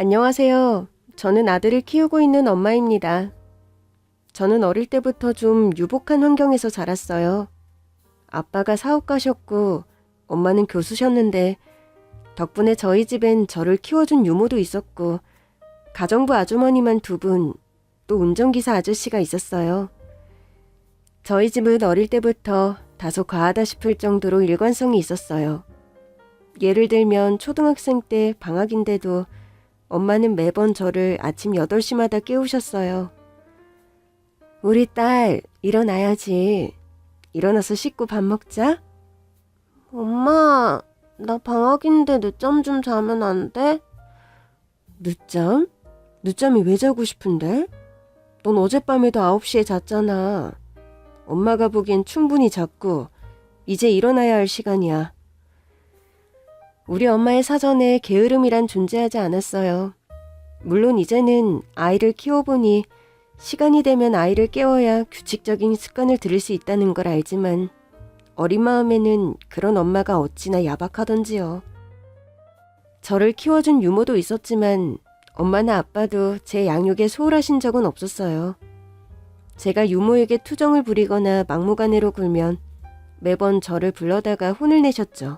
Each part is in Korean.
안녕하세요. 저는 아들을 키우고 있는 엄마입니다. 저는 어릴 때부터 좀 유복한 환경에서 자랐어요. 아빠가 사업가셨고 엄마는 교수셨는데 덕분에 저희 집엔 저를 키워준 유모도 있었고 가정부 아주머니만 두 분, 또 운전기사 아저씨가 있었어요. 저희 집은 어릴 때부터 다소 과하다 싶을 정도로 일관성이 있었어요. 예를 들면 초등학생 때 방학인데도 엄마는 매번 저를 아침 8시마다 깨우셨어요. 우리 딸, 일어나야지. 일어나서 씻고 밥 먹자. 엄마, 나 방학인데 늦잠 좀 자면 안 돼? 늦잠? 늦잠이 왜 자고 싶은데? 넌 어젯밤에도 9시에 잤잖아. 엄마가 보기엔 충분히 잤고 이제 일어나야 할 시간이야. 우리 엄마의 사전에 게으름이란 존재하지 않았어요. 물론 이제는 아이를 키워보니 시간이 되면 아이를 깨워야 규칙적인 습관을 들일 수 있다는 걸 알지만 어린 마음에는 그런 엄마가 어찌나 야박하던지요. 저를 키워준 유모도 있었지만 엄마나 아빠도 제 양육에 소홀하신 적은 없었어요. 제가 유모에게 투정을 부리거나 막무가내로 굴면 매번 저를 불러다가 혼을 내셨죠.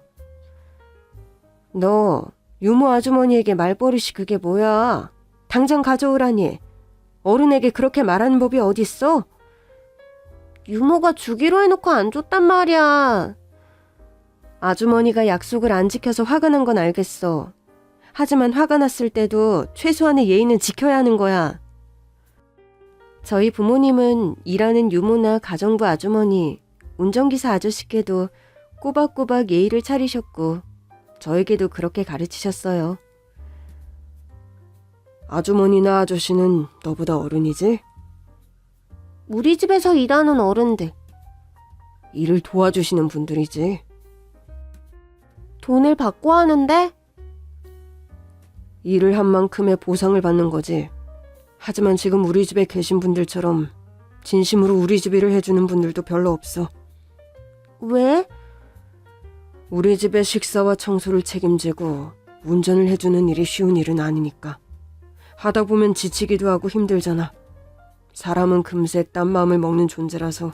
너 유모 아주머니에게 말버릇이 그게 뭐야? 당장 가져오라니. 어른에게 그렇게 말하는 법이 어딨어? 유모가 주기로 해놓고 안 줬단 말이야. 아주머니가 약속을 안 지켜서 화가 난 건 알겠어. 하지만 화가 났을 때도 최소한의 예의는 지켜야 하는 거야. 저희 부모님은 일하는 유모나 가정부 아주머니, 운전기사 아저씨께도 꼬박꼬박 예의를 차리셨고 저에게도 그렇게 가르치셨어요. 아주머니나 아저씨는 너보다 어른이지? 우리 집에서 일하는 어른들. 일을 도와주시는 분들이지. 돈을 받고 하는데? 일을 한 만큼의 보상을 받는 거지. 하지만 지금 우리 집에 계신 분들처럼 진심으로 우리 집 일을 해주는 분들도 별로 없어. 왜? 우리 집의 식사와 청소를 책임지고 운전을 해주는 일이 쉬운 일은 아니니까. 하다 보면 지치기도 하고 힘들잖아. 사람은 금세 딴 마음을 먹는 존재라서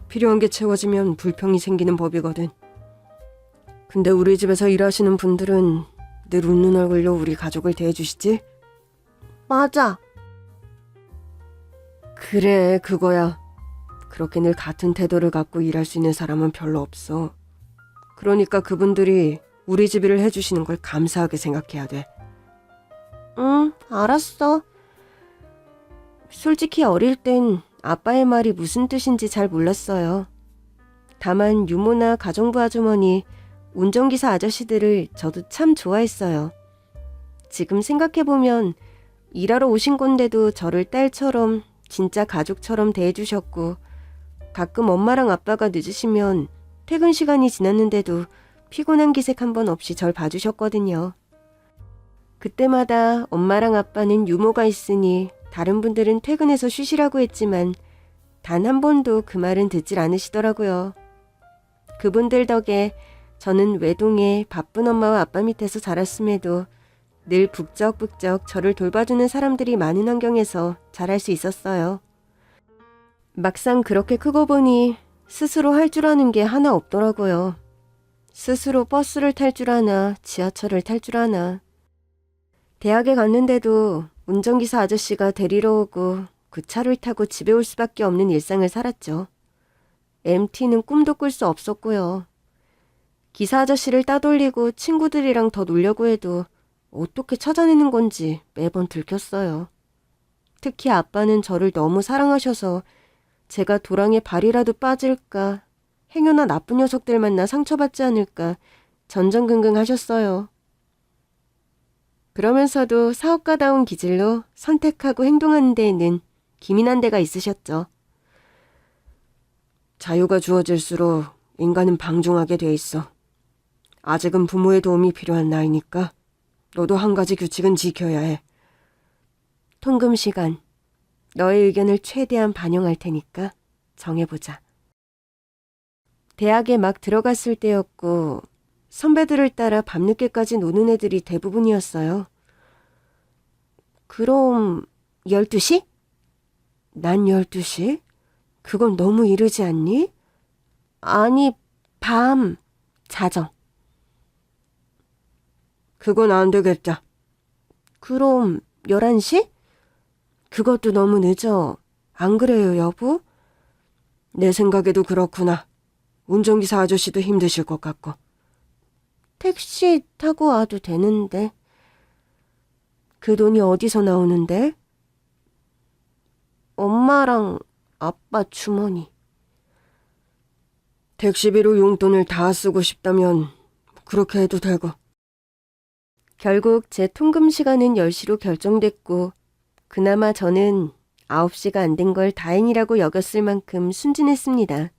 필요한 게 채워지면 불평이 생기는 법이거든. 근데 우리 집에서 일하시는 분들은 늘 웃는 얼굴로 우리 가족을 대해주시지? 맞아. 그래, 그거야. 그렇게 늘 같은 태도를 갖고 일할 수 있는 사람은 별로 없어. 그러니까 그분들이 우리 집 일을 해주시는 걸 감사하게 생각해야 돼. 응, 알았어. 솔직히 어릴 땐 아빠의 말이 무슨 뜻인지 잘 몰랐어요. 다만 유모나 가정부 아주머니, 운전기사 아저씨들을 저도 참 좋아했어요. 지금 생각해보면 일하러 오신 건데도 저를 딸처럼 진짜 가족처럼 대해주셨고 가끔 엄마랑 아빠가 늦으시면 퇴근 시간이 지났는데도 피곤한 기색 한 번 없이 절 봐주셨거든요. 그때마다 엄마랑 아빠는 유모가 있으니 다른 분들은 퇴근해서 쉬시라고 했지만 단 한 번도 그 말은 듣질 않으시더라고요. 그분들 덕에 저는 외동에 바쁜 엄마와 아빠 밑에서 자랐음에도 늘 북적북적 저를 돌봐주는 사람들이 많은 환경에서 자랄 수 있었어요. 막상 그렇게 크고 보니 스스로 할 줄 아는 게 하나 없더라고요. 스스로 버스를 탈 줄 아나 지하철을 탈 줄 아나. 대학에 갔는데도 운전기사 아저씨가 데리러 오고 그 차를 타고 집에 올 수밖에 없는 일상을 살았죠. MT는 꿈도 꿀 수 없었고요. 기사 아저씨를 따돌리고 친구들이랑 더 놀려고 해도 어떻게 찾아내는 건지 매번 들켰어요. 특히 아빠는 저를 너무 사랑하셔서 제가 도랑에 발이라도 빠질까, 행여나 나쁜 녀석들 만나 상처받지 않을까 전전긍긍 하셨어요. 그러면서도 사업가다운 기질로 선택하고 행동하는 데에는 기민한 데가 있으셨죠. 자유가 주어질수록 인간은 방종하게 돼 있어. 아직은 부모의 도움이 필요한 나이니까 너도 한 가지 규칙은 지켜야 해. 통금 시간. 너의 의견을 최대한 반영할 테니까 정해보자. 대학에 막 들어갔을 때였고 선배들을 따라 밤늦게까지 노는 애들이 대부분이었어요. 그럼 12시? 난 12시? 그건 너무 이르지 않니? 아니, 밤, 자정. 그건 안 되겠다. 그럼 11시? 그것도 너무 늦어. 안 그래요, 여보? 내 생각에도 그렇구나. 운전기사 아저씨도 힘드실 것 같고. 택시 타고 와도 되는데. 그 돈이 어디서 나오는데? 엄마랑 아빠 주머니. 택시비로 용돈을 다 쓰고 싶다면 그렇게 해도 되고. 결국 제 통금 시간은 10시로 결정됐고 그나마 저는 9시가 안 된 걸 다행이라고 여겼을 만큼 순진했습니다.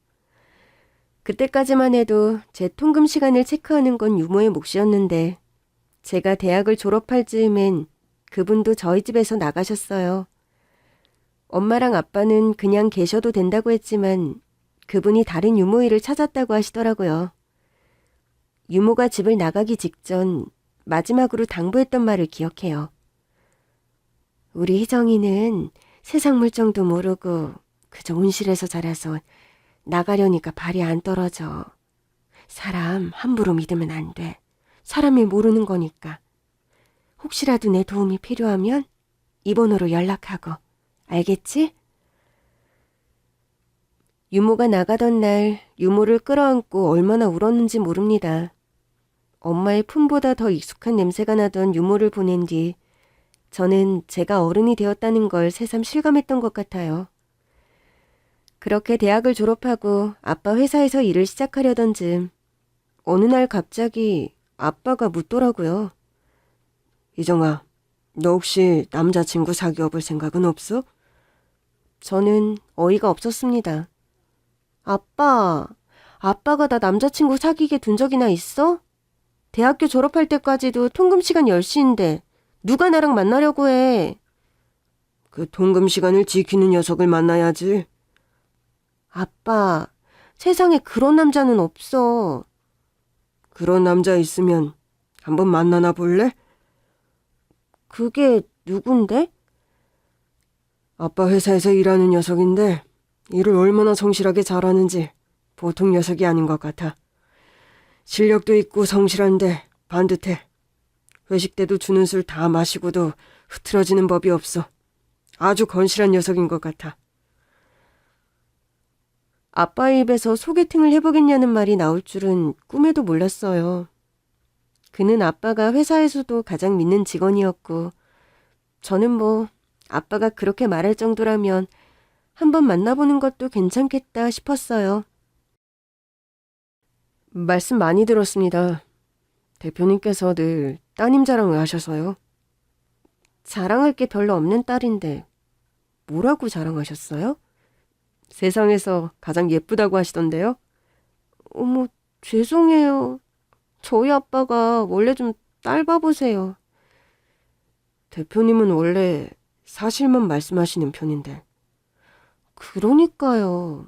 그때까지만 해도 제 통금 시간을 체크하는 건 유모의 몫이었는데 제가 대학을 졸업할 즈음엔 그분도 저희 집에서 나가셨어요. 엄마랑 아빠는 그냥 계셔도 된다고 했지만 그분이 다른 유모 일을 찾았다고 하시더라고요. 유모가 집을 나가기 직전 마지막으로 당부했던 말을 기억해요. 우리 희정이는 세상 물정도 모르고 그저 온실에서 자라서 나가려니까 발이 안 떨어져. 사람 함부로 믿으면 안 돼. 사람이 모르는 거니까. 혹시라도 내 도움이 필요하면 이 번호로 연락하고. 알겠지? 유모가 나가던 날 유모를 끌어안고 얼마나 울었는지 모릅니다. 엄마의 품보다 더 익숙한 냄새가 나던 유모를 보낸 뒤 저는 제가 어른이 되었다는 걸 새삼 실감했던 것 같아요. 그렇게 대학을 졸업하고 아빠 회사에서 일을 시작하려던 즈음 어느 날 갑자기 아빠가 묻더라고요. 이정아, 너 혹시 남자친구 사귀어 볼 생각은 없어? 저는 어이가 없었습니다. 아빠가 나 남자친구 사귀게 둔 적이나 있어? 대학교 졸업할 때까지도 통금 시간 10시인데 누가 나랑 만나려고 해? 그 통금 시간을 지키는 녀석을 만나야지. 아빠, 세상에 그런 남자는 없어. 그런 남자 있으면 한번 만나나 볼래? 그게 누군데? 아빠 회사에서 일하는 녀석인데 일을 얼마나 성실하게 잘하는지 보통 녀석이 아닌 것 같아. 실력도 있고 성실한데 반듯해. 회식 때도 주는 술 다 마시고도 흐트러지는 법이 없어. 아주 건실한 녀석인 것 같아. 아빠의 입에서 소개팅을 해보겠냐는 말이 나올 줄은 꿈에도 몰랐어요. 그는 아빠가 회사에서도 가장 믿는 직원이었고 저는 뭐 아빠가 그렇게 말할 정도라면 한번 만나보는 것도 괜찮겠다 싶었어요. 말씀 많이 들었습니다. 대표님께서 늘 따님 자랑을 하셔서요. 자랑할 게 별로 없는 딸인데 뭐라고 자랑하셨어요? 세상에서 가장 예쁘다고 하시던데요? 어머, 죄송해요. 저희 아빠가 원래 좀 딸 바보세요. 대표님은 원래 사실만 말씀하시는 편인데. 그러니까요.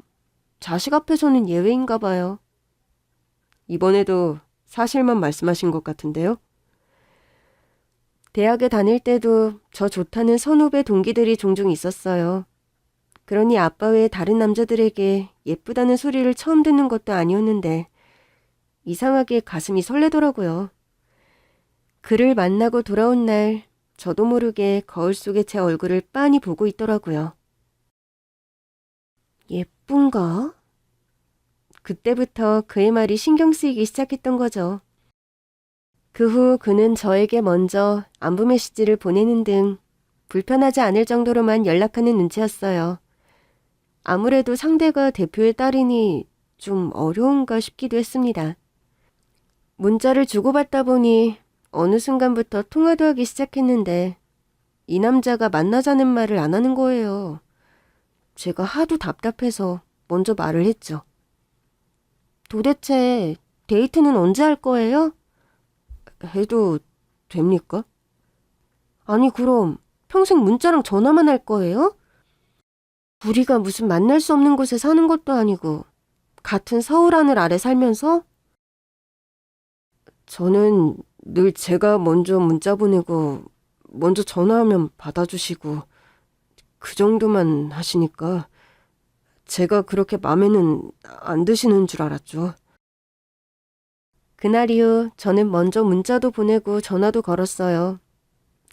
자식 앞에서는 예외인가 봐요. 이번에도 사실만 말씀하신 것 같은데요? 대학에 다닐 때도 저 좋다는 선후배 동기들이 종종 있었어요. 그러니 아빠 외에 다른 남자들에게 예쁘다는 소리를 처음 듣는 것도 아니었는데 이상하게 가슴이 설레더라고요. 그를 만나고 돌아온 날 저도 모르게 거울 속에 제 얼굴을 빤히 보고 있더라고요. 예쁜가? 그때부터 그의 말이 신경 쓰이기 시작했던 거죠. 그 후 그는 저에게 먼저 안부 메시지를 보내는 등 불편하지 않을 정도로만 연락하는 눈치였어요. 아무래도 상대가 대표의 딸이니 좀 어려운가 싶기도 했습니다. 문자를 주고받다 보니 어느 순간부터 통화도 하기 시작했는데 이 남자가 만나자는 말을 안 하는 거예요. 제가 하도 답답해서 먼저 말을 했죠. 도대체 데이트는 언제 할 거예요? 해도 됩니까? 아니 그럼 평생 문자랑 전화만 할 거예요? 우리가 무슨 만날 수 없는 곳에 사는 것도 아니고 같은 서울 하늘 아래 살면서? 저는 늘 제가 먼저 문자 보내고 먼저 전화하면 받아주시고 그 정도만 하시니까 제가 그렇게 마음에는 안 드시는 줄 알았죠. 그날 이후 저는 먼저 문자도 보내고 전화도 걸었어요.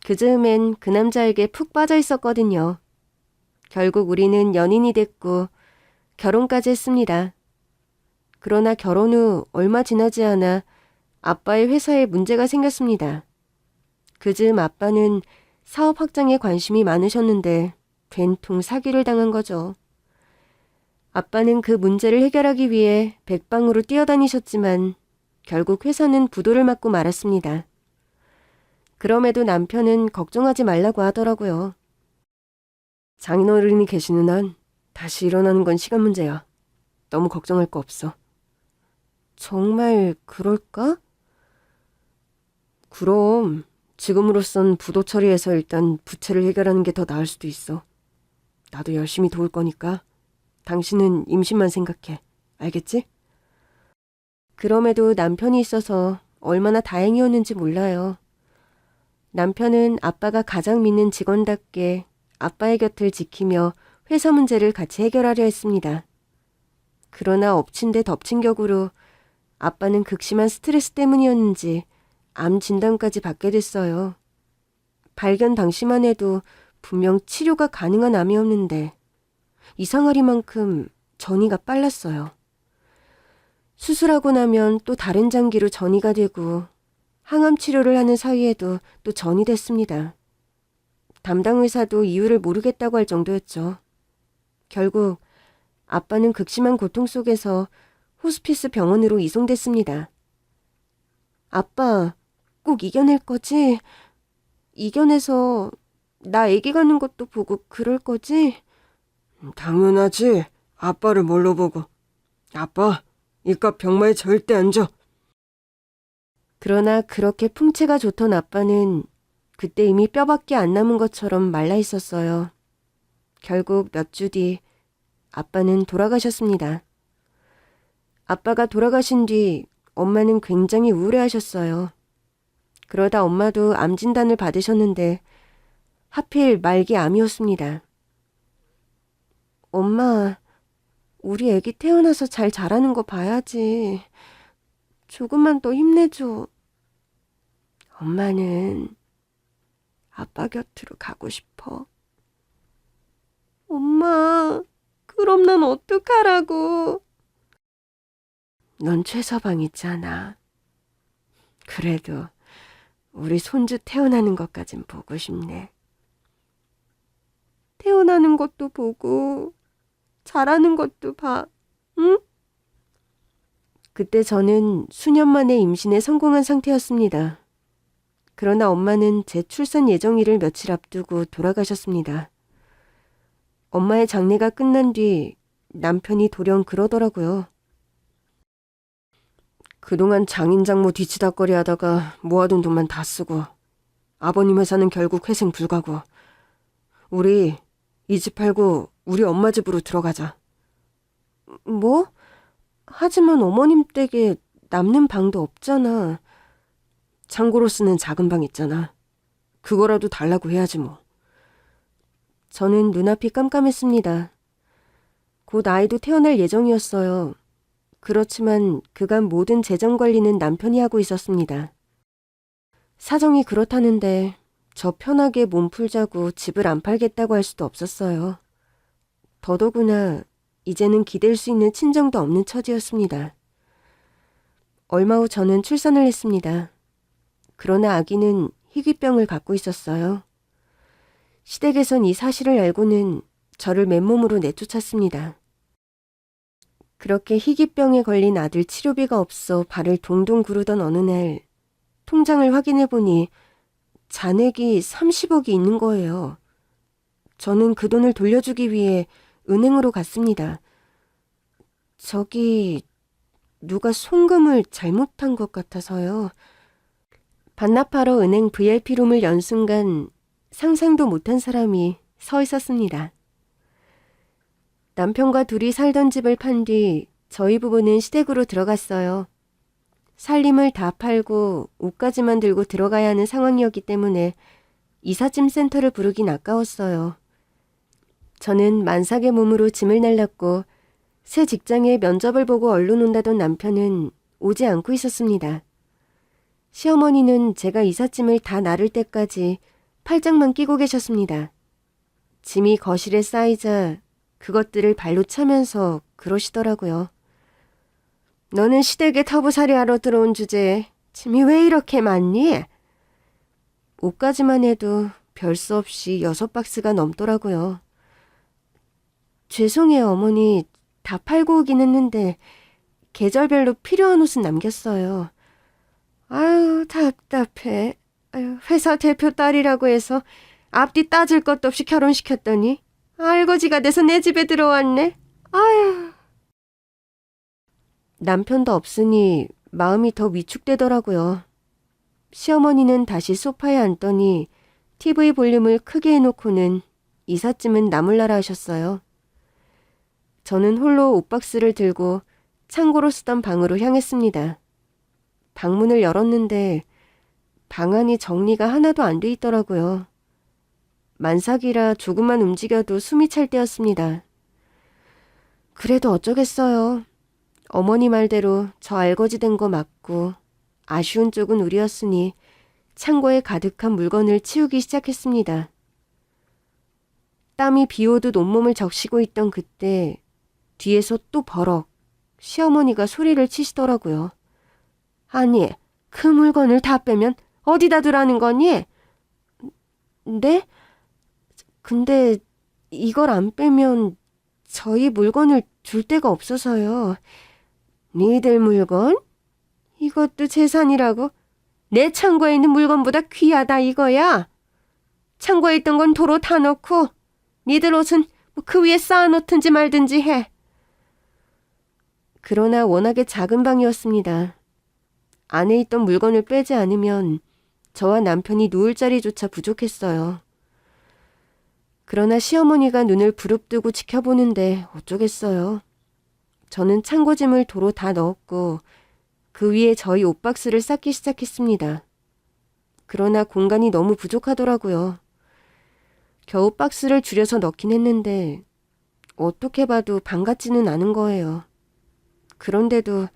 그 즈음엔 그 남자에게 푹 빠져 있었거든요. 결국 우리는 연인이 됐고 결혼까지 했습니다. 그러나 결혼 후 얼마 지나지 않아 아빠의 회사에 문제가 생겼습니다. 그 즈음 아빠는 사업 확장에 관심이 많으셨는데 된통 사기를 당한 거죠. 아빠는 그 문제를 해결하기 위해 백방으로 뛰어다니셨지만 결국 회사는 부도를 맞고 말았습니다. 그럼에도 남편은 걱정하지 말라고 하더라고요. 장인어른이 계시는 한 다시 일어나는 건 시간 문제야. 너무 걱정할 거 없어. 정말 그럴까? 그럼 지금으로선 부도 처리해서 일단 부채를 해결하는 게 더 나을 수도 있어. 나도 열심히 도울 거니까 당신은 임신만 생각해. 알겠지? 그럼에도 남편이 있어서 얼마나 다행이었는지 몰라요. 남편은 아빠가 가장 믿는 직원답게 아빠의 곁을 지키며 회사 문제를 같이 해결하려 했습니다. 그러나 엎친 데 덮친 격으로 아빠는 극심한 스트레스 때문이었는지 암 진단까지 받게 됐어요. 발견 당시만 해도 분명 치료가 가능한 암이었는데 이상하리만큼 전이가 빨랐어요. 수술하고 나면 또 다른 장기로 전이가 되고 항암 치료를 하는 사이에도 또 전이 됐습니다. 담당 의사도 이유를 모르겠다고 할 정도였죠. 결국 아빠는 극심한 고통 속에서 호스피스 병원으로 이송됐습니다. 아빠, 꼭 이겨낼 거지? 이겨내서 나 아기 가는 것도 보고 그럴 거지? 당연하지. 아빠를 뭘로 보고. 아빠, 이깟 병마에 절대 안 줘. 그러나 그렇게 풍채가 좋던 아빠는 그때 이미 뼈밖에 안 남은 것처럼 말라 있었어요. 결국 몇 주 뒤 아빠는 돌아가셨습니다. 아빠가 돌아가신 뒤 엄마는 굉장히 우울해하셨어요. 그러다 엄마도 암 진단을 받으셨는데 하필 말기 암이었습니다. 엄마, 우리 애기 태어나서 잘 자라는 거 봐야지. 조금만 더 힘내줘. 엄마는 아빠 곁으로 가고 싶어. 엄마, 그럼 난 어떡하라고. 넌 최서방 있잖아. 그래도 우리 손주 태어나는 것까진 보고 싶네. 태어나는 것도 보고 자라는 것도 봐, 응? 그때 저는 수년 만에 임신에 성공한 상태였습니다. 그러나 엄마는 제 출산 예정일을 며칠 앞두고 돌아가셨습니다. 엄마의 장례가 끝난 뒤 남편이 돌연 그러더라고요. 그동안 장인장모 뒤치다꺼리 하다가 모아둔 돈만 다 쓰고 아버님 회사는 결국 회생 불가고 우리 이 집 팔고 우리 엄마 집으로 들어가자. 뭐? 하지만 어머님 댁에 남는 방도 없잖아. 창고로 쓰는 작은 방 있잖아. 그거라도 달라고 해야지 뭐. 저는 눈앞이 깜깜했습니다. 곧 아이도 태어날 예정이었어요. 그렇지만 그간 모든 재정 관리는 남편이 하고 있었습니다. 사정이 그렇다는데 저 편하게 몸 풀자고 집을 안 팔겠다고 할 수도 없었어요. 더더구나 이제는 기댈 수 있는 친정도 없는 처지였습니다. 얼마 후 저는 출산을 했습니다. 그러나 아기는 희귀병을 갖고 있었어요. 시댁에선 이 사실을 알고는 저를 맨몸으로 내쫓았습니다. 그렇게 희귀병에 걸린 아들 치료비가 없어 발을 동동 구르던 어느 날 통장을 확인해보니 잔액이 30억이 있는 거예요. 저는 그 돈을 돌려주기 위해 은행으로 갔습니다. 저기 누가 송금을 잘못한 것 같아서요. 반납하러 은행 VIP룸을 연 순간 상상도 못한 사람이 서 있었습니다. 남편과 둘이 살던 집을 판 뒤 저희 부부는 시댁으로 들어갔어요. 살림을 다 팔고 옷까지만 들고 들어가야 하는 상황이었기 때문에 이삿짐 센터를 부르긴 아까웠어요. 저는 만삭의 몸으로 짐을 날랐고 새 직장에 면접을 보고 얼른 온다던 남편은 오지 않고 있었습니다. 시어머니는 제가 이삿짐을 다 나를 때까지 팔짱만 끼고 계셨습니다. 짐이 거실에 쌓이자 그것들을 발로 차면서 그러시더라고요. 너는 시댁에 터부살이하러 들어온 주제에 짐이 왜 이렇게 많니? 옷까지만 해도 별 수 없이 6박스가 넘더라고요. 죄송해요, 어머니. 다 팔고 오긴 했는데 계절별로 필요한 옷은 남겼어요. 아유, 답답해. 아유, 회사 대표 딸이라고 해서 앞뒤 따질 것도 없이 결혼시켰더니 알거지가 돼서 내 집에 들어왔네. 아유. 남편도 없으니 마음이 더 위축되더라고요. 시어머니는 다시 소파에 앉더니 TV 볼륨을 크게 해놓고는 이삿짐은 나몰라라 하셨어요. 저는 홀로 옷박스를 들고 창고로 쓰던 방으로 향했습니다. 방문을 열었는데 방 안이 정리가 하나도 안 돼 있더라고요. 만삭이라 조금만 움직여도 숨이 찰 때였습니다. 그래도 어쩌겠어요. 어머니 말대로 저 알거지 된 거 맞고 아쉬운 쪽은 우리였으니 창고에 가득한 물건을 치우기 시작했습니다. 땀이 비오듯 온몸을 적시고 있던 그때 뒤에서 또 버럭 시어머니가 소리를 치시더라고요. 아니, 그 물건을 다 빼면 어디다 두라는 거니? 네? 근데 이걸 안 빼면 저희 물건을 줄 데가 없어서요. 니들 물건? 이것도 재산이라고? 내 창고에 있는 물건보다 귀하다 이거야. 창고에 있던 건 도로 다 넣고 니들 옷은 그 위에 쌓아놓든지 말든지 해. 그러나 워낙에 작은 방이었습니다. 안에 있던 물건을 빼지 않으면 저와 남편이 누울 자리조차 부족했어요. 그러나 시어머니가 눈을 부릅뜨고 지켜보는데 어쩌겠어요. 저는 창고짐을 도로 다 넣었고 그 위에 저희 옷박스를 쌓기 시작했습니다. 그러나 공간이 너무 부족하더라고요. 겨우 박스를 줄여서 넣긴 했는데 어떻게 봐도 방 같지는 않은 거예요. 그런데도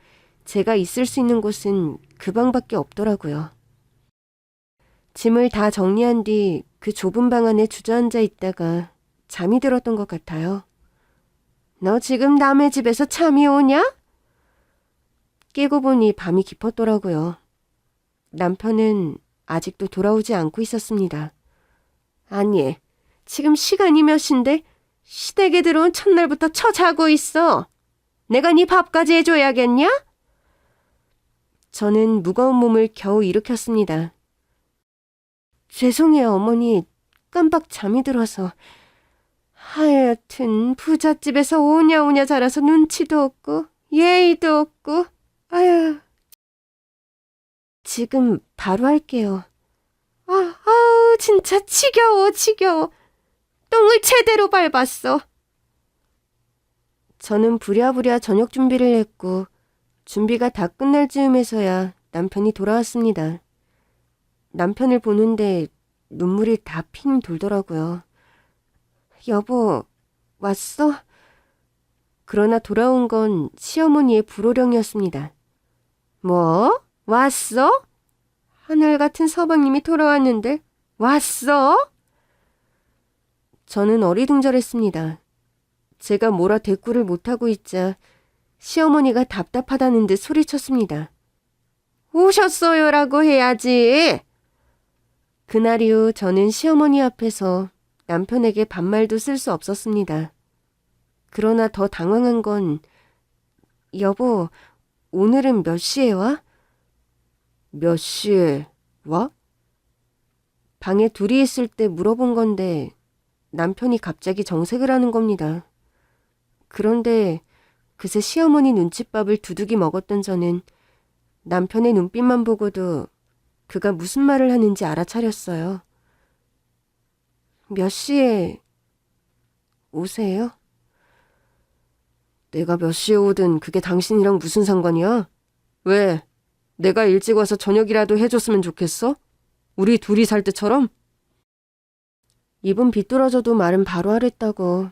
제가 있을 수 있는 곳은 그 방밖에 없더라고요. 짐을 다 정리한 뒤 그 좁은 방 안에 주저앉아 있다가 잠이 들었던 것 같아요. 너 지금 남의 집에서 잠이 오냐? 깨고 보니 밤이 깊었더라고요. 남편은 아직도 돌아오지 않고 있었습니다. 아니, 지금 시간이 몇 시인데 시댁에 들어온 첫날부터 자고 있어. 내가 네 밥까지 해줘야겠냐? 저는 무거운 몸을 겨우 일으켰습니다. 죄송해요, 어머니. 깜빡 잠이 들어서. 하여튼 부잣집에서 오냐오냐 자라서 눈치도 없고 예의도 없고. 아유. 지금 바로 할게요. 진짜 지겨워. 똥을 제대로 밟았어. 저는 부랴부랴 저녁 준비를 했고 준비가 다 끝날 즈음에서야 남편이 돌아왔습니다. 남편을 보는데 눈물이 다 핑 돌더라고요. 여보, 왔어? 그러나 돌아온 건 시어머니의 불호령이었습니다. 뭐? 왔어? 하늘 같은 서방님이 돌아왔는데 왔어? 저는 어리둥절했습니다. 제가 뭐라 대꾸를 못하고 있자 시어머니가 답답하다는 듯 소리쳤습니다. 오셨어요라고 해야지. 그날 이후 저는 시어머니 앞에서 남편에게 반말도 쓸 수 없었습니다. 그러나 더 당황한 건 여보, 오늘은 몇 시에 와? 몇 시에 와? 방에 둘이 있을 때 물어본 건데 남편이 갑자기 정색을 하는 겁니다. 그런데 그새 시어머니 눈칫밥을 두둑이 먹었던 저는 남편의 눈빛만 보고도 그가 무슨 말을 하는지 알아차렸어요. 몇 시에 오세요? 내가 몇 시에 오든 그게 당신이랑 무슨 상관이야? 왜? 내가 일찍 와서 저녁이라도 해줬으면 좋겠어? 우리 둘이 살 때처럼? 입은 비뚤어져도 말은 바로 하랬다고.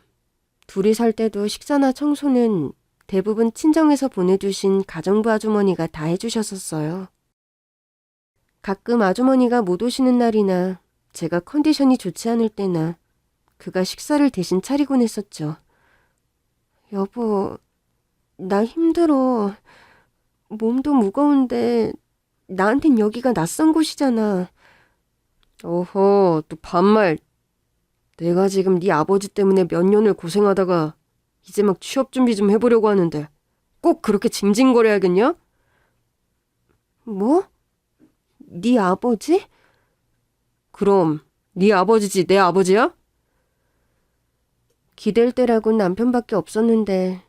둘이 살 때도 식사나 청소는 대부분 친정에서 보내주신 가정부 아주머니가 다 해주셨었어요. 가끔 아주머니가 못 오시는 날이나 제가 컨디션이 좋지 않을 때나 그가 식사를 대신 차리곤 했었죠. 여보, 나 힘들어. 몸도 무거운데 나한텐 여기가 낯선 곳이잖아. 어허, 또 반말. 내가 지금 네 아버지 때문에 몇 년을 고생하다가 이제 막 취업 준비 좀 해보려고 하는데 꼭 그렇게 징징거려야겠냐? 뭐? 네 아버지? 그럼 네 아버지지 내 아버지야? 기댈 때라곤 남편밖에 없었는데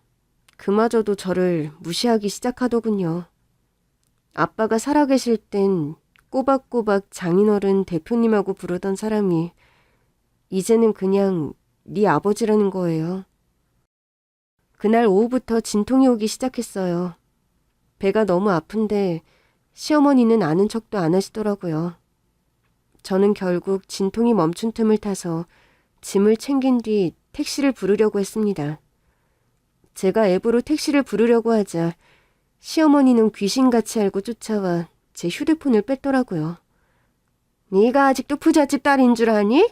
그마저도 저를 무시하기 시작하더군요. 아빠가 살아계실 땐 꼬박꼬박 장인어른 대표님하고 부르던 사람이 이제는 그냥 네 아버지라는 거예요. 그날 오후부터 진통이 오기 시작했어요. 배가 너무 아픈데 시어머니는 아는 척도 안 하시더라고요. 저는 결국 진통이 멈춘 틈을 타서 짐을 챙긴 뒤 택시를 부르려고 했습니다. 제가 앱으로 택시를 부르려고 하자 시어머니는 귀신같이 알고 쫓아와 제 휴대폰을 뺐더라고요. 네가 아직도 부잣집 딸인 줄 아니?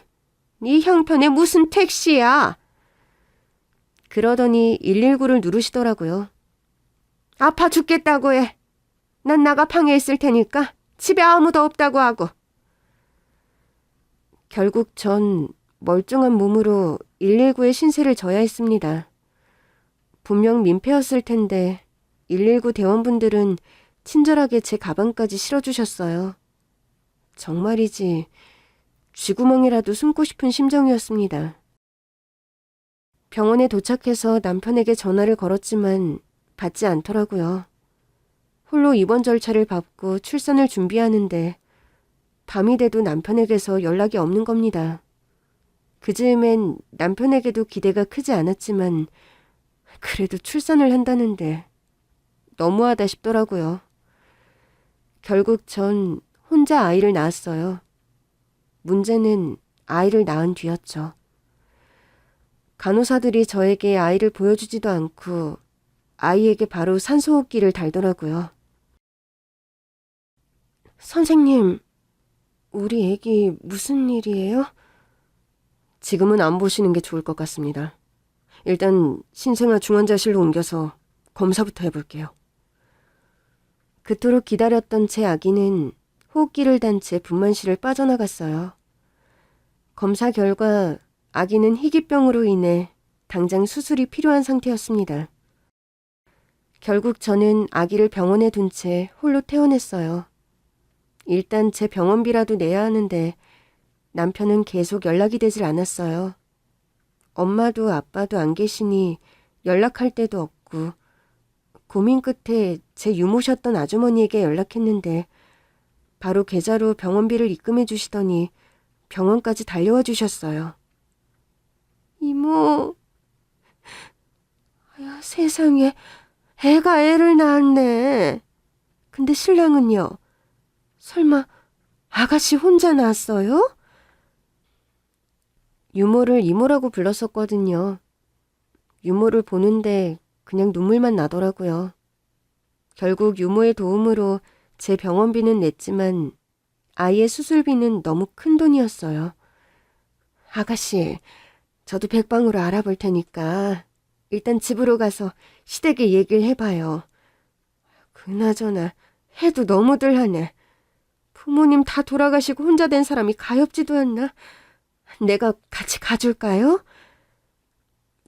네 형편에 무슨 택시야? 그러더니 119를 누르시더라고요. 아파 죽겠다고 해. 난 나가 방에 있을 테니까 집에 아무도 없다고 하고. 결국 전 멀쩡한 몸으로 119에 신세를 져야 했습니다. 분명 민폐였을 텐데 119 대원분들은 친절하게 제 가방까지 실어주셨어요. 정말이지 쥐구멍이라도 숨고 싶은 심정이었습니다. 병원에 도착해서 남편에게 전화를 걸었지만 받지 않더라고요. 홀로 입원 절차를 밟고 출산을 준비하는데 밤이 돼도 남편에게서 연락이 없는 겁니다. 그 즈음엔 남편에게도 기대가 크지 않았지만 그래도 출산을 한다는데 너무하다 싶더라고요. 결국 전 혼자 아이를 낳았어요. 문제는 아이를 낳은 뒤였죠. 간호사들이 저에게 아이를 보여주지도 않고 아이에게 바로 산소호흡기를 달더라고요. 선생님, 우리 애기 무슨 일이에요? 지금은 안 보시는 게 좋을 것 같습니다. 일단 신생아 중환자실로 옮겨서 검사부터 해볼게요. 그토록 기다렸던 제 아기는 호흡기를 단 채 분만실을 빠져나갔어요. 검사 결과 아기는 희귀병으로 인해 당장 수술이 필요한 상태였습니다. 결국 저는 아기를 병원에 둔 채 홀로 퇴원했어요. 일단 제 병원비라도 내야 하는데 남편은 계속 연락이 되질 않았어요. 엄마도 아빠도 안 계시니 연락할 데도 없고 고민 끝에 제 유모셨던 아주머니에게 연락했는데 바로 계좌로 병원비를 입금해 주시더니 병원까지 달려와 주셨어요. 이모, 야, 세상에 애가 애를 낳았네. 근데 신랑은요? 설마 아가씨 혼자 낳았어요? 유모를 이모라고 불렀었거든요. 유모를 보는데 그냥 눈물만 나더라고요. 결국 유모의 도움으로 제 병원비는 냈지만 아이의 수술비는 너무 큰 돈이었어요. 아가씨, 저도 백방으로 알아볼 테니까 일단 집으로 가서 시댁에 얘기를 해봐요. 그나저나 해도 너무들 하네. 부모님 다 돌아가시고 혼자 된 사람이 가엾지도 않나? 내가 같이 가줄까요?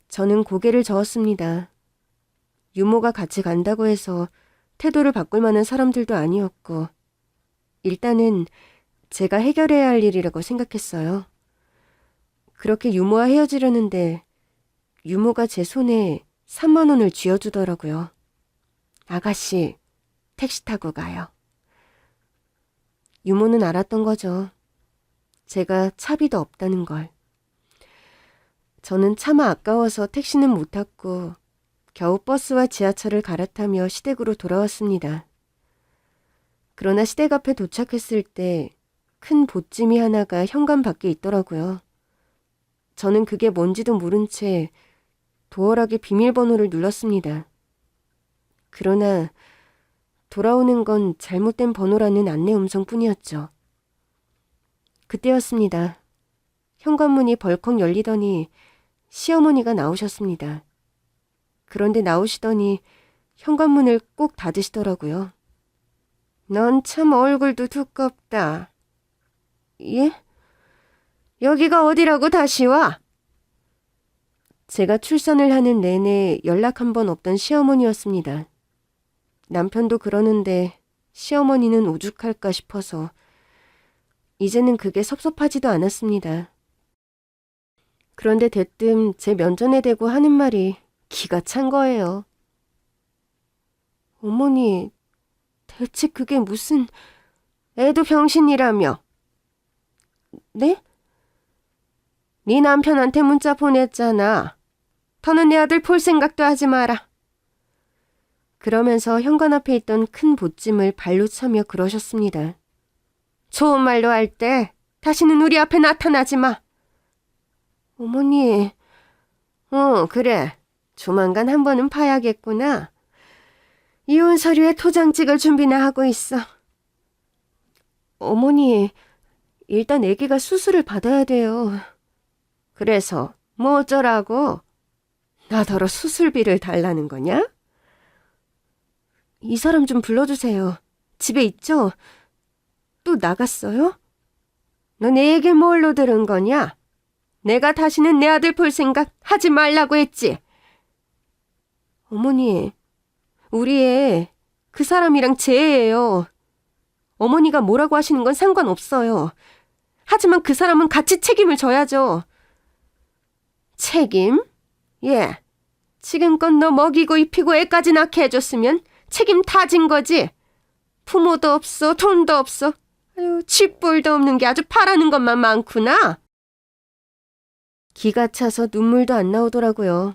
저는 고개를 저었습니다. 유모가 같이 간다고 해서 태도를 바꿀 만한 사람들도 아니었고 일단은 제가 해결해야 할 일이라고 생각했어요. 그렇게 유모와 헤어지려는데 유모가 제 손에 3만 원을 쥐어주더라고요. 아가씨, 택시 타고 가요. 유모는 알았던 거죠. 제가 차비도 없다는 걸. 저는 차마 아까워서 택시는 못 탔고 겨우 버스와 지하철을 갈아타며 시댁으로 돌아왔습니다. 그러나 시댁 앞에 도착했을 때 큰 보찜이 하나가 현관 밖에 있더라고요. 저는 그게 뭔지도 모른 채 도어락의 비밀번호를 눌렀습니다. 그러나 돌아오는 건 잘못된 번호라는 안내 음성뿐이었죠. 그때였습니다. 현관문이 벌컥 열리더니 시어머니가 나오셨습니다. 그런데 나오시더니 현관문을 꼭 닫으시더라고요. 넌 참 얼굴도 두껍다. 예? 여기가 어디라고 다시 와? 제가 출산을 하는 내내 연락 한 번 없던 시어머니였습니다. 남편도 그러는데 시어머니는 오죽할까 싶어서 이제는 그게 섭섭하지도 않았습니다. 그런데 대뜸 제 면전에 대고 하는 말이 기가 찬 거예요. 어머니, 대체 그게 무슨... 애도 병신이라며. 네? 네 남편한테 문자 보냈잖아. 더는 내 아들 볼 생각도 하지 마라. 그러면서 현관 앞에 있던 큰 보찜을 발로 차며 그러셨습니다. 좋은 말로 할 때 다시는 우리 앞에 나타나지 마. 어머니, 그래. 조만간 한 번은 봐야겠구나. 이혼 서류에 토장 찍을 준비나 하고 있어. 어머니, 일단 아기가 수술을 받아야 돼요. 그래서 뭐 어쩌라고? 나더러 수술비를 달라는 거냐? 이 사람 좀 불러주세요. 집에 있죠? 또 나갔어요? 너 내 얘기 뭘로 들은 거냐? 내가 다시는 내 아들 볼 생각 하지 말라고 했지. 어머니, 우리 애 그 사람이랑 제 애예요. 어머니가 뭐라고 하시는 건 상관없어요. 하지만 그 사람은 같이 책임을 져야죠. 책임? 예. 지금껏 너 먹이고 입히고 애까지 낳게 해줬으면 책임 다 진 거지. 부모도 없어, 돈도 없어. 아유, 쥐뿔도 없는 게 아주 바라는 것만 많구나. 기가 차서 눈물도 안 나오더라고요.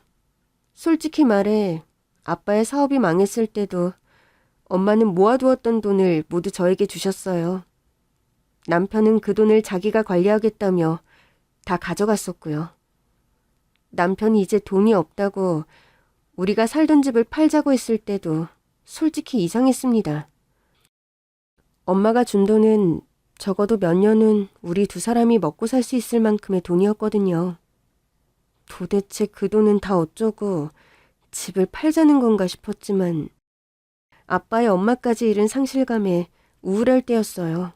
솔직히 말해 아빠의 사업이 망했을 때도 엄마는 모아두었던 돈을 모두 저에게 주셨어요. 남편은 그 돈을 자기가 관리하겠다며 다 가져갔었고요. 남편이 이제 돈이 없다고 우리가 살던 집을 팔자고 했을 때도 솔직히 이상했습니다. 엄마가 준 돈은 적어도 몇 년은 우리 두 사람이 먹고 살 수 있을 만큼의 돈이었거든요. 도대체 그 돈은 다 어쩌고 집을 팔자는 건가 싶었지만 아빠의 엄마까지 잃은 상실감에 우울할 때였어요.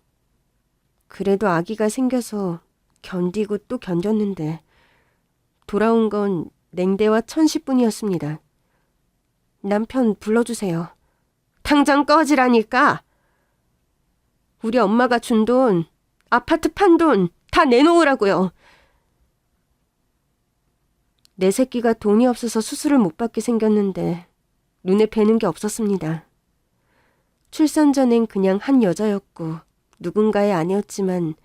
그래도 아기가 생겨서 견디고 또 견뎠는데 돌아온 건 냉대와 천시뿐이었습니다. 남편 불러주세요. 당장 꺼지라니까. 우리 엄마가 준 돈, 아파트 판 돈 다 내놓으라고요. 내 새끼가 돈이 없어서 수술을 못 받게 생겼는데 눈에 뵈는 게 없었습니다. 출산 전엔 그냥 한 여자였고 누군가의 아내였지만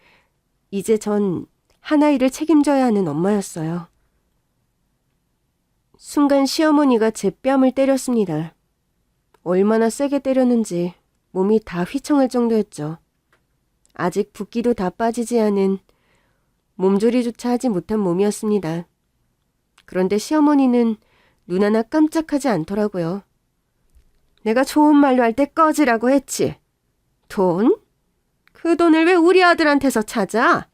이제 전 한 아이를 책임져야 하는 엄마였어요. 순간 시어머니가 제 뺨을 때렸습니다. 얼마나 세게 때렸는지 몸이 다 휘청할 정도였죠. 아직 붓기도 다 빠지지 않은 몸조리조차 하지 못한 몸이었습니다. 그런데 시어머니는 눈 하나 깜짝하지 않더라고요. 내가 좋은 말로 할 때 꺼지라고 했지. 돈? 그 돈을 왜 우리 아들한테서 찾아?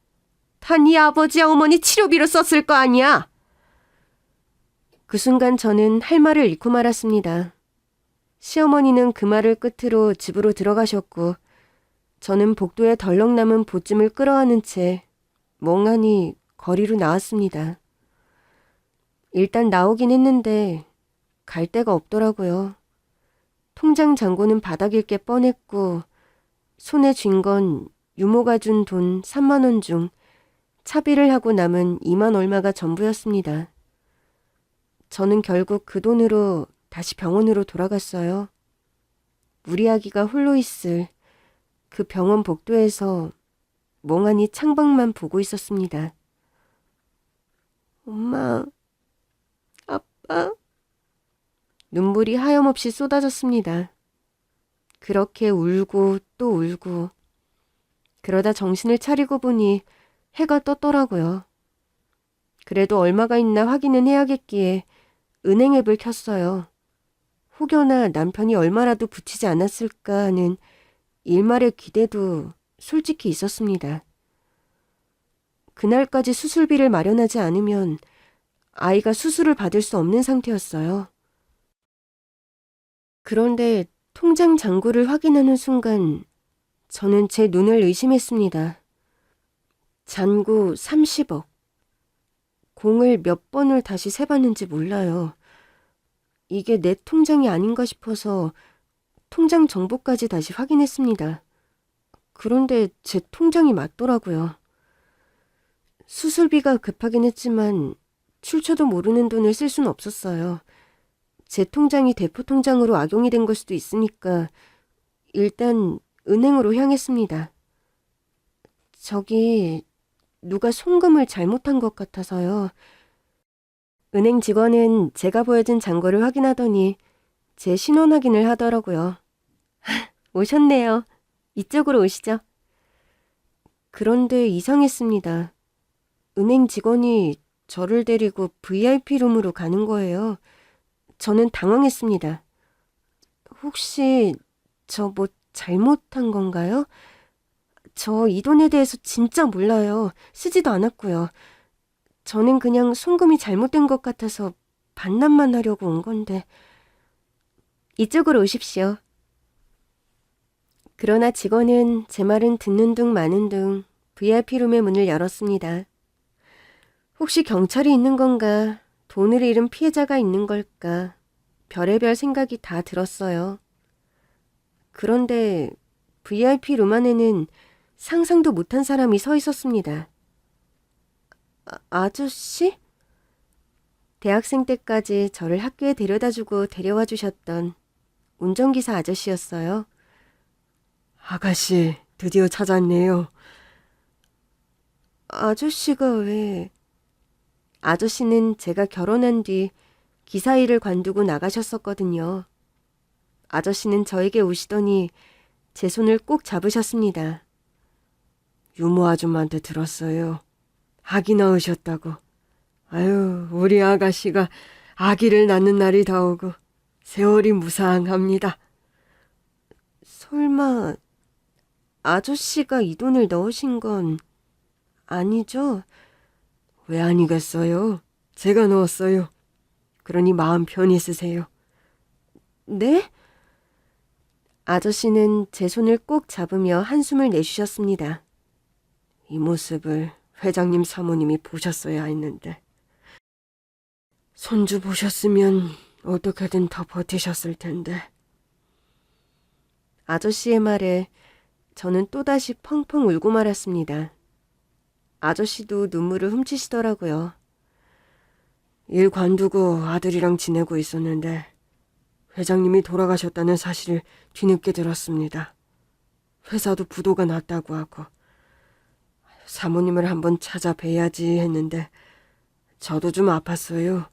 다 네 아버지와 어머니 치료비로 썼을 거 아니야. 그 순간 저는 할 말을 잃고 말았습니다. 시어머니는 그 말을 끝으로 집으로 들어가셨고 저는 복도에 덜렁 남은 보찜을 끌어안은 채 멍하니 거리로 나왔습니다. 일단 나오긴 했는데 갈 데가 없더라고요. 통장 잔고는 바닥일 게 뻔했고 손에 쥔 건 유모가 준 돈 3만 원 중 차비를 하고 남은 2만 얼마가 전부였습니다. 저는 결국 그 돈으로 다시 병원으로 돌아갔어요. 우리 아기가 홀로 있을 그 병원 복도에서 멍하니 창밖만 보고 있었습니다. 엄마, 아빠. 눈물이 하염없이 쏟아졌습니다. 그렇게 울고 또 울고 그러다 정신을 차리고 보니 해가 떴더라고요. 그래도 얼마가 있나 확인은 해야겠기에 은행 앱을 켰어요. 혹여나 남편이 얼마라도 붙이지 않았을까 하는 일말의 기대도 솔직히 있었습니다. 그날까지 수술비를 마련하지 않으면 아이가 수술을 받을 수 없는 상태였어요. 그런데 통장 잔고를 확인하는 순간 저는 제 눈을 의심했습니다. 잔고 30억. 공을 몇 번을 다시 세봤는지 몰라요. 이게 내 통장이 아닌가 싶어서 통장 정보까지 다시 확인했습니다. 그런데 제 통장이 맞더라고요. 수술비가 급하긴 했지만 출처도 모르는 돈을 쓸 수는 없었어요. 제 통장이 대포 통장으로 악용이 된 걸 수도 있으니까 일단 은행으로 향했습니다. 저기 누가 송금을 잘못한 것 같아서요. 은행 직원은 제가 보여준 잔고를 확인하더니 제 신원 확인을 하더라고요. 오셨네요. 이쪽으로 오시죠. 그런데 이상했습니다. 은행 직원이 저를 데리고 VIP 룸으로 가는 거예요. 저는 당황했습니다. 혹시 저 뭐 잘못한 건가요? 저 이 돈에 대해서 진짜 몰라요. 쓰지도 않았고요. 저는 그냥 송금이 잘못된 것 같아서 반납만 하려고 온 건데. 이쪽으로 오십시오. 그러나 직원은 제 말은 듣는 둥 마는 둥 VIP 룸의 문을 열었습니다. 혹시 경찰이 있는 건가? 돈을 잃은 피해자가 있는 걸까? 별의별 생각이 다 들었어요. 그런데 VIP 룸 안에는 상상도 못한 사람이 서 있었습니다. 아저씨? 대학생 때까지 저를 학교에 데려다주고 데려와 주셨던 운전기사 아저씨였어요. 아가씨, 드디어 찾았네요. 아저씨가 왜... 아저씨는 제가 결혼한 뒤 기사 일을 관두고 나가셨었거든요. 아저씨는 저에게 오시더니 제 손을 꼭 잡으셨습니다. 유모 아줌마한테 들었어요. 아기 낳으셨다고. 아유, 우리 아가씨가 아기를 낳는 날이 다 오고 세월이 무상합니다. 설마 아저씨가 이 돈을 넣으신 건 아니죠? 왜 아니겠어요? 제가 넣었어요. 그러니 마음 편히 쓰세요. 네? 아저씨는 제 손을 꼭 잡으며 한숨을 내쉬셨습니다. 이 모습을 회장님 사모님이 보셨어야 했는데. 손주 보셨으면 어떻게든 더 버티셨을 텐데. 아저씨의 말에 저는 또다시 펑펑 울고 말았습니다. 아저씨도 눈물을 훔치시더라고요. 일 관두고 아들이랑 지내고 있었는데 회장님이 돌아가셨다는 사실을 뒤늦게 들었습니다. 회사도 부도가 났다고 하고 사모님을 한번 찾아뵈야지 했는데 저도 좀 아팠어요.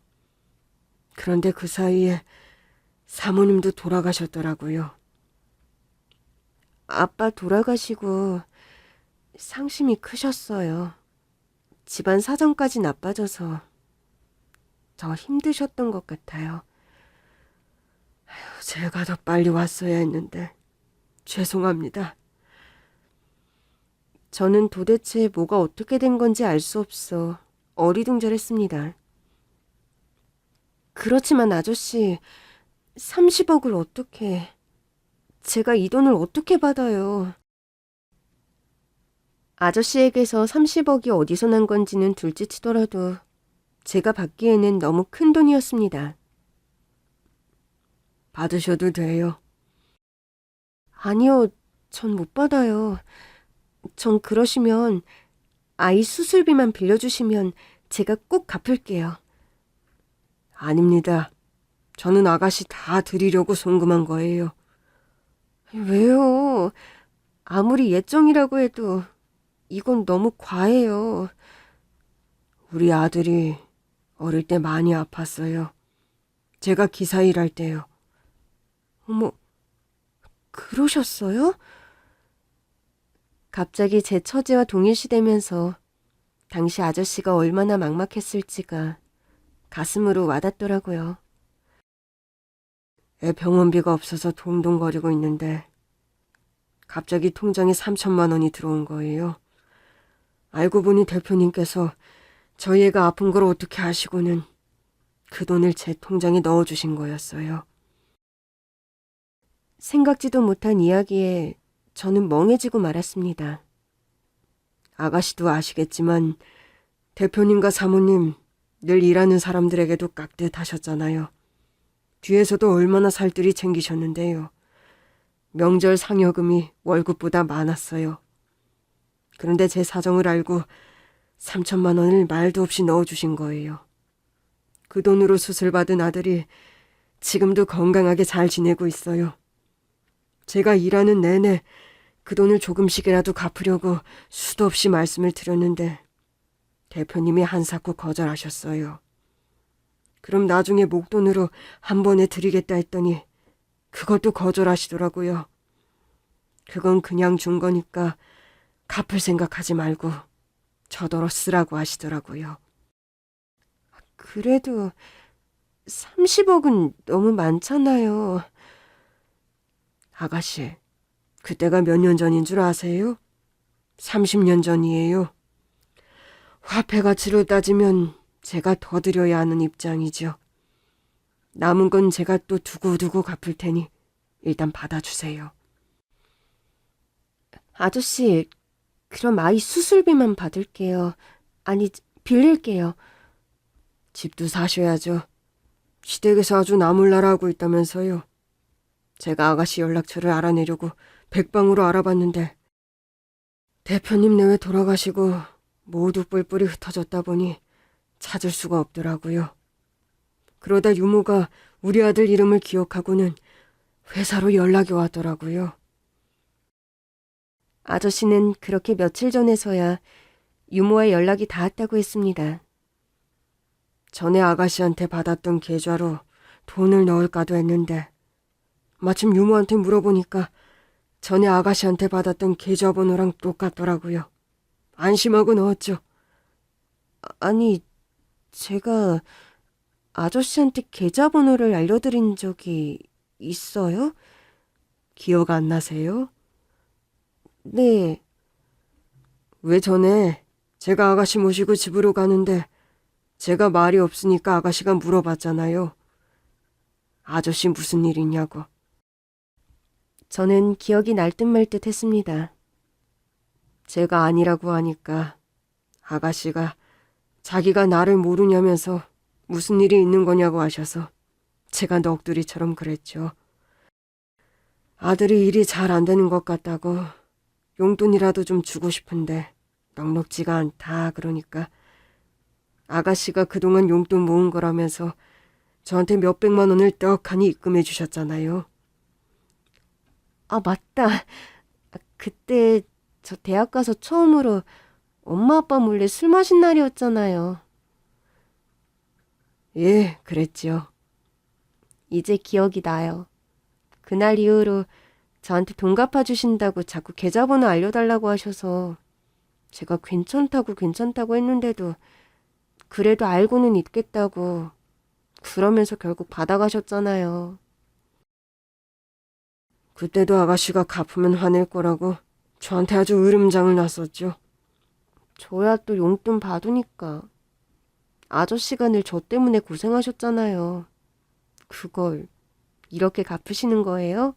그런데 그 사이에 사모님도 돌아가셨더라고요. 아빠 돌아가시고 상심이 크셨어요. 집안 사정까지 나빠져서 더 힘드셨던 것 같아요. 제가 더 빨리 왔어야 했는데 죄송합니다. 저는 도대체 뭐가 어떻게 된 건지 알 수 없어 어리둥절했습니다. 그렇지만 아저씨, 30억을 어떻게... 제가 이 돈을 어떻게 받아요? 아저씨에게서 30억이 어디서 난 건지는 둘째치더라도 제가 받기에는 너무 큰 돈이었습니다. 받으셔도 돼요. 아니요, 전 못 받아요. 전 그러시면 아이 수술비만 빌려주시면 제가 꼭 갚을게요. 아닙니다. 저는 아가씨 다 드리려고 송금한 거예요. 왜요? 아무리 예정이라고 해도 이건 너무 과해요. 우리 아들이 어릴 때 많이 아팠어요. 제가 기사 일할 때요. 어머, 그러셨어요? 갑자기 제 처지와 동일시되면서 당시 아저씨가 얼마나 막막했을지가 가슴으로 와닿더라고요. 애 병원비가 없어서 동동거리고 있는데 갑자기 통장에 3천만 원이 들어온 거예요. 알고 보니 대표님께서 저희 애가 아픈 걸 어떻게 아시고는 그 돈을 제 통장에 넣어주신 거였어요. 생각지도 못한 이야기에 저는 멍해지고 말았습니다. 아가씨도 아시겠지만 대표님과 사모님 늘 일하는 사람들에게도 깍듯하셨잖아요. 뒤에서도 얼마나 살뜰히 챙기셨는데요. 명절 상여금이 월급보다 많았어요. 그런데 제 사정을 알고 3천만 원을 말도 없이 넣어주신 거예요. 그 돈으로 수술받은 아들이 지금도 건강하게 잘 지내고 있어요. 제가 일하는 내내 그 돈을 조금씩이라도 갚으려고 수도 없이 말씀을 드렸는데 대표님이 한사코 거절하셨어요. 그럼 나중에 목돈으로 한 번에 드리겠다 했더니 그것도 거절하시더라고요. 그건 그냥 준 거니까 갚을 생각하지 말고 저더러 쓰라고 하시더라고요. 그래도 30억은 너무 많잖아요. 아가씨, 그때가 몇 년 전인 줄 아세요? 30년 전이에요. 화폐 가치로 따지면 제가 더 드려야 하는 입장이죠. 남은 건 제가 또 두고두고 갚을 테니 일단 받아주세요. 아저씨, 그럼 아이 수술비만 받을게요. 아니, 빌릴게요. 집도 사셔야죠. 시댁에서 아주 나몰라라 고 있다면서요. 제가 아가씨 연락처를 알아내려고 백방으로 알아봤는데 대표님 내외 돌아가시고 모두 뿔뿔이 흩어졌다 보니 찾을 수가 없더라고요. 그러다 유모가 우리 아들 이름을 기억하고는 회사로 연락이 왔더라고요. 아저씨는 그렇게 며칠 전에서야 유모와 연락이 닿았다고 했습니다. 전에 아가씨한테 받았던 계좌로 돈을 넣을까도 했는데 마침 유모한테 물어보니까 전에 아가씨한테 받았던 계좌번호랑 똑같더라고요. 안심하고 넣었죠. 아니, 제가 아저씨한테 계좌번호를 알려드린 적이 있어요? 기억 안 나세요? 네. 왜 전에 제가 아가씨 모시고 집으로 가는데 제가 말이 없으니까 아가씨가 물어봤잖아요. 아저씨 무슨 일 있냐고. 저는 기억이 날 듯 말 듯 했습니다. 제가 아니라고 하니까 아가씨가 자기가 나를 모르냐면서 무슨 일이 있는 거냐고 하셔서 제가 넋두리처럼 그랬죠. 아들이 일이 잘 안 되는 것 같다고 용돈이라도 좀 주고 싶은데 넉넉지가 않다 그러니까 아가씨가 그동안 용돈 모은 거라면서 저한테 몇백만 원을 떡하니 입금해 주셨잖아요. 아, 맞다. 그때 저 대학 가서 처음으로 엄마 아빠 몰래 술 마신 날이었잖아요. 예, 그랬죠. 이제 기억이 나요. 그날 이후로 저한테 돈 갚아주신다고 자꾸 계좌번호 알려달라고 하셔서 제가 괜찮다고 했는데도 그래도 알고는 있겠다고 그러면서 결국 받아가셨잖아요. 그때도 아가씨가 갚으면 화낼 거라고 저한테 아주 으름장을 놨었죠. 저야 또 용돈 받으니까. 아저씨가 늘 저 때문에 고생하셨잖아요. 그걸 이렇게 갚으시는 거예요?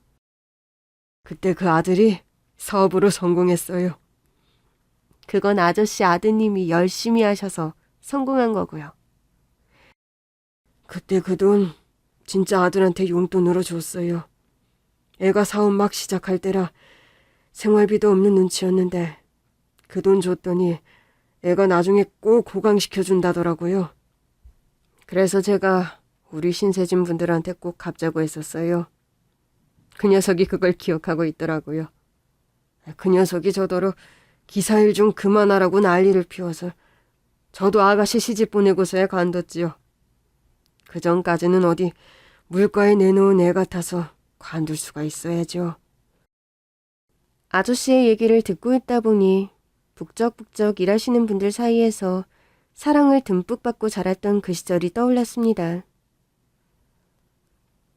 그때 그 아들이 사업으로 성공했어요. 그건 아저씨 아드님이 열심히 하셔서 성공한 거고요. 그때 그 돈 진짜 아들한테 용돈으로 줬어요. 애가 사업 막 시작할 때라 생활비도 없는 눈치였는데 그 돈 줬더니 애가 나중에 꼭 호강시켜준다더라고요. 그래서 제가 우리 신세진 분들한테 꼭 갚자고 했었어요. 그 녀석이 그걸 기억하고 있더라고요. 그 녀석이 저더러 기사일 좀 그만하라고 난리를 피워서 저도 아가씨 시집 보내고서야 관뒀지요. 그전까지는 어디 물가에 내놓은 애 같아서 관둘 수가 있어야죠. 아저씨의 얘기를 듣고 있다 보니 북적북적 일하시는 분들 사이에서 사랑을 듬뿍 받고 자랐던 그 시절이 떠올랐습니다.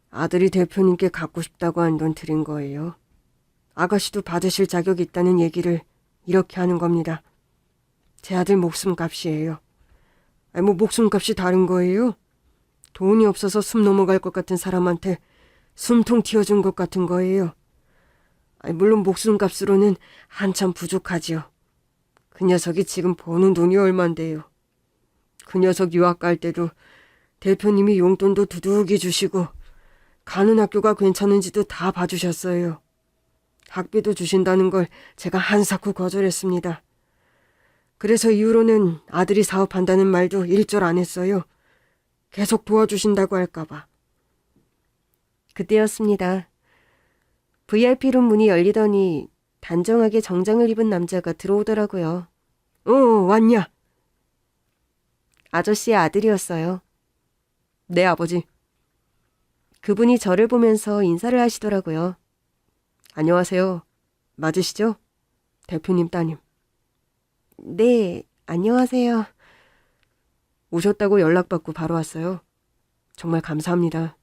아들이 대표님께 갖고 싶다고 한 돈 드린 거예요. 아가씨도 받으실 자격이 있다는 얘기를 이렇게 하는 겁니다. 제 아들 목숨값이에요. 뭐 목숨값이 다른 거예요? 돈이 없어서 숨 넘어갈 것 같은 사람한테 숨통 튀어준 것 같은 거예요. 물론 목숨값으로는 한참 부족하지요. 그 녀석이 지금 버는 돈이 얼만데요. 그 녀석 유학 갈 때도 대표님이 용돈도 두둑이 주시고 가는 학교가 괜찮은지도 다 봐주셨어요. 학비도 주신다는 걸 제가 한사코 거절했습니다. 그래서 이후로는 아들이 사업한다는 말도 일절 안 했어요. 계속 도와주신다고 할까봐. 그때였습니다. VIP룸 문이 열리더니 단정하게 정장을 입은 남자가 들어오더라고요. 왔냐? 아저씨의 아들이었어요. 네, 아버지. 그분이 저를 보면서 인사를 하시더라고요. 안녕하세요. 맞으시죠? 대표님 따님. 네, 안녕하세요. 오셨다고 연락받고 바로 왔어요. 정말 감사합니다.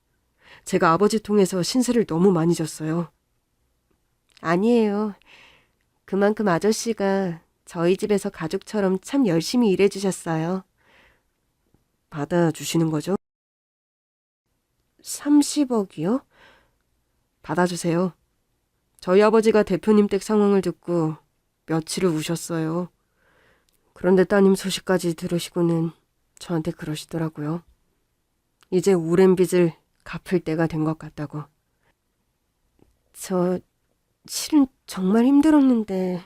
제가 아버지 통해서 신세를 너무 많이 졌어요. 아니에요. 그만큼 아저씨가 저희 집에서 가족처럼 참 열심히 일해주셨어요. 받아주시는 거죠? 30억이요? 받아주세요. 저희 아버지가 대표님 댁 상황을 듣고 며칠을 우셨어요. 그런데 따님 소식까지 들으시고는 저한테 그러시더라고요. 이제 오랜 빚을 갚을 때가 된 것 같다고. 저 실은 정말 힘들었는데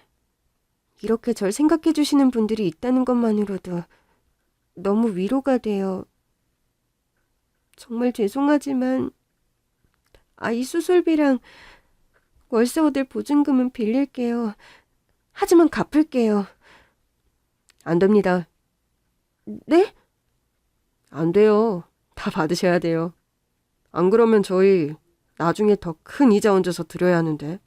이렇게 절 생각해 주시는 분들이 있다는 것만으로도 너무 위로가 돼요. 정말 죄송하지만 아이 수술비랑 월세호텔 보증금은 빌릴게요. 하지만 갚을게요. 안 됩니다. 네? 안 돼요. 다 받으셔야 돼요. 안 그러면 저희 나중에 더 큰 이자 얹어서 드려야 하는데.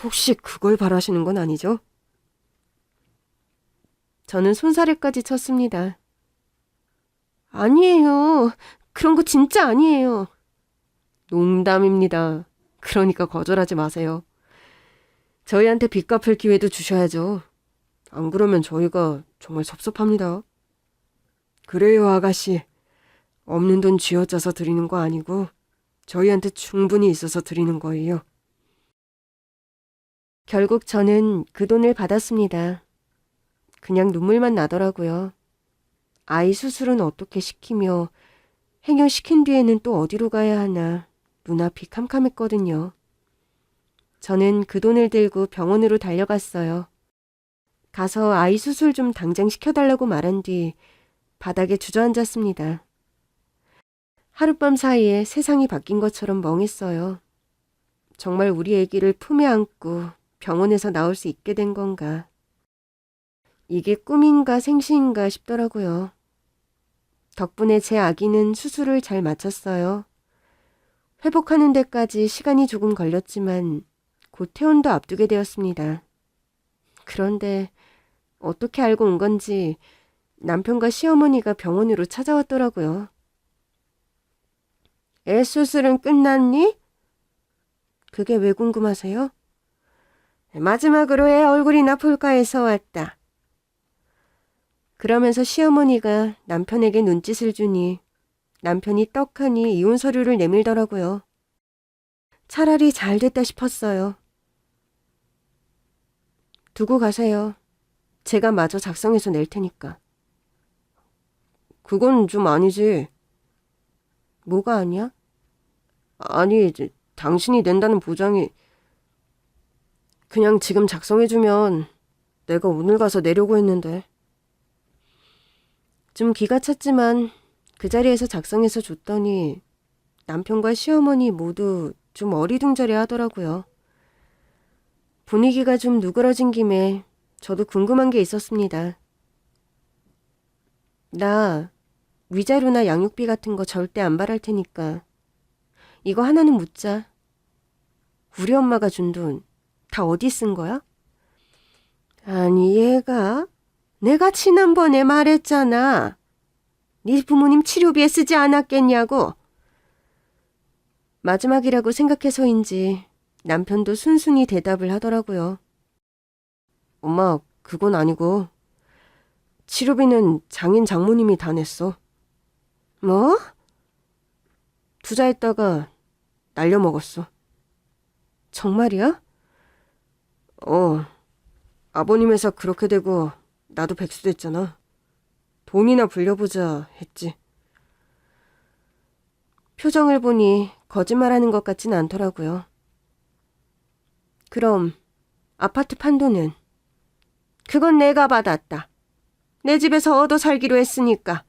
혹시 그걸 바라시는 건 아니죠? 저는 손사래까지 쳤습니다. 아니에요. 그런 거 진짜 아니에요. 농담입니다. 그러니까 거절하지 마세요. 저희한테 빚 갚을 기회도 주셔야죠. 안 그러면 저희가 정말 섭섭합니다. 그래요, 아가씨. 없는 돈 쥐어짜서 드리는 거 아니고 저희한테 충분히 있어서 드리는 거예요. 결국 저는 그 돈을 받았습니다. 그냥 눈물만 나더라고요. 아이 수술은 어떻게 시키며 행여시킨 뒤에는 또 어디로 가야 하나 눈앞이 캄캄했거든요. 저는 그 돈을 들고 병원으로 달려갔어요. 가서 아이 수술 좀 당장 시켜달라고 말한 뒤 바닥에 주저앉았습니다. 하룻밤 사이에 세상이 바뀐 것처럼 멍했어요. 정말 우리 아기를 품에 안고 병원에서 나올 수 있게 된 건가. 이게 꿈인가 생시인가 싶더라고요. 덕분에 제 아기는 수술을 잘 마쳤어요. 회복하는 데까지 시간이 조금 걸렸지만 곧 퇴원도 앞두게 되었습니다. 그런데 어떻게 알고 온 건지 남편과 시어머니가 병원으로 찾아왔더라고요. 애 수술은 끝났니? 그게 왜 궁금하세요? 마지막으로 애 얼굴이나 볼까 해서 왔다. 그러면서 시어머니가 남편에게 눈짓을 주니 남편이 떡하니 이혼 서류를 내밀더라고요. 차라리 잘 됐다 싶었어요. 두고 가세요. 제가 마저 작성해서 낼 테니까. 그건 좀 아니지. 뭐가 아니야? 아니, 당신이 낸다는 보장이... 그냥 지금 작성해주면 내가 오늘 가서 내려고 했는데. 좀 기가 찼지만 그 자리에서 작성해서 줬더니 남편과 시어머니 모두 좀 어리둥절해 하더라고요. 분위기가 좀 누그러진 김에 저도 궁금한 게 있었습니다. 나 위자료나 양육비 같은 거 절대 안 바랄 테니까 이거 하나는 묻자. 우리 엄마가 준 돈 다 어디 쓴 거야? 아니 얘가 내가 지난번에 말했잖아. 네 부모님 치료비에 쓰지 않았겠냐고. 마지막이라고 생각해서인지 남편도 순순히 대답을 하더라고요. 엄마, 그건 아니고 치료비는 장인 장모님이 다 냈어. 뭐? 투자했다가 날려먹었어. 정말이야? 아버님 회사 그렇게 되고 나도 백수 됐잖아. 돈이나 불려보자 했지. 표정을 보니 거짓말하는 것 같진 않더라고요. 그럼 아파트 판도는? 그건 내가 받았다. 내 집에서 얻어 살기로 했으니까.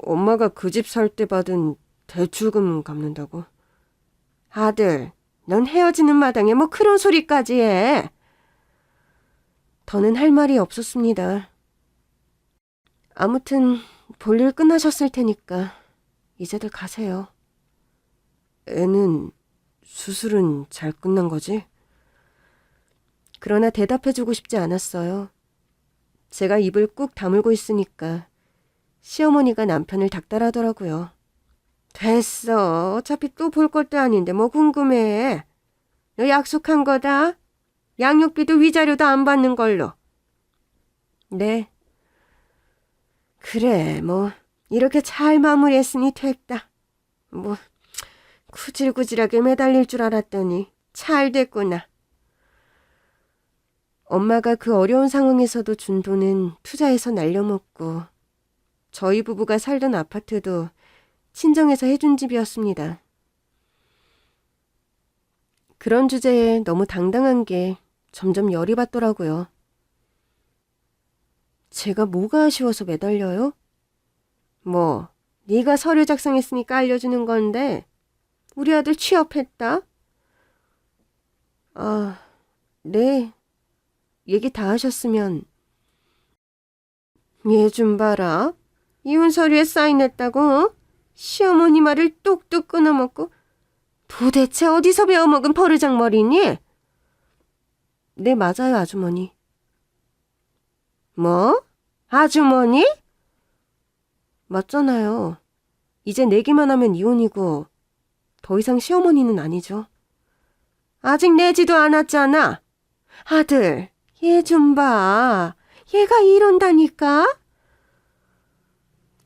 엄마가 그 집 살 때 받은 대출금 갚는다고? 아들, 넌 헤어지는 마당에 뭐 그런 소리까지 해. 더는 할 말이 없었습니다. 아무튼 볼일 끝나셨을 테니까 이제들 가세요. 애는 수술은 잘 끝난 거지? 그러나 대답해주고 싶지 않았어요. 제가 입을 꾹 다물고 있으니까 시어머니가 남편을 닥달하더라고요. 됐어. 어차피 또 볼 것도 아닌데 뭐 궁금해. 너 약속한 거다. 양육비도 위자료도 안 받는 걸로. 네. 그래, 뭐 이렇게 잘 마무리했으니 됐다. 뭐 구질구질하게 매달릴 줄 알았더니 잘 됐구나. 엄마가 그 어려운 상황에서도 준 돈은 투자해서 날려먹고 저희 부부가 살던 아파트도 친정에서 해준 집이었습니다. 그런 주제에 너무 당당한 게 점점 열이 받더라고요. 제가 뭐가 아쉬워서 매달려요? 뭐 네가 서류 작성했으니까 알려주는 건데 우리 아들 취업했다? 아, 네. 얘기 다 하셨으면. 얘 좀 봐라. 이혼 서류에 사인했다고? 시어머니 말을 뚝뚝 끊어먹고 도대체 어디서 배워먹은 버르장머리니? 네, 맞아요, 아주머니. 뭐? 아주머니? 맞잖아요. 이제 내기만 하면 이혼이고 더 이상 시어머니는 아니죠. 아직 내지도 않았잖아. 아들, 얘 좀 봐. 얘가 이런다니까?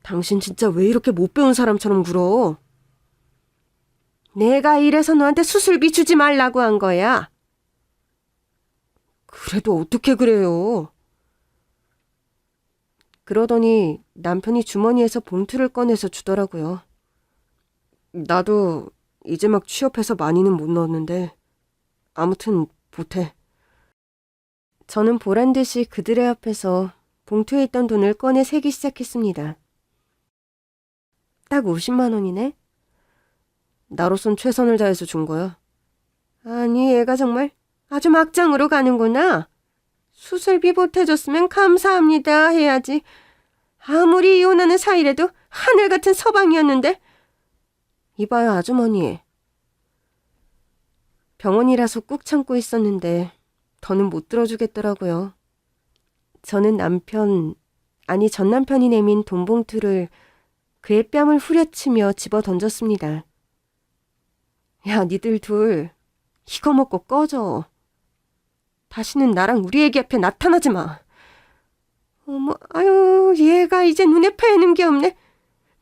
당신 진짜 왜 이렇게 못 배운 사람처럼 굴어? 내가 이래서 너한테 수술비 주지 말라고 한 거야. 그래도 어떻게 그래요? 그러더니 남편이 주머니에서 봉투를 꺼내서 주더라고요. 나도 이제 막 취업해서 많이는 못 넣었는데 아무튼 보태. 저는 보란 듯이 그들의 앞에서 봉투에 있던 돈을 꺼내 세기 시작했습니다. 딱 50만 원이네? 나로선 최선을 다해서 준 거야. 아니, 얘가 정말 아주 막장으로 가는구나. 수술비 보태줬으면 감사합니다 해야지. 아무리 이혼하는 사이래도 하늘 같은 서방이었는데. 이봐요, 아주머니. 병원이라서 꾹 참고 있었는데 더는 못 들어주겠더라고요. 저는 전 남편이 내민 돈 봉투를 그의 뺨을 후려치며 집어 던졌습니다. 야, 니들 둘 이거 먹고 꺼져. 다시는 나랑 우리 애기 앞에 나타나지 마. 어머, 아유, 얘가 이제 눈에 패는 게 없네.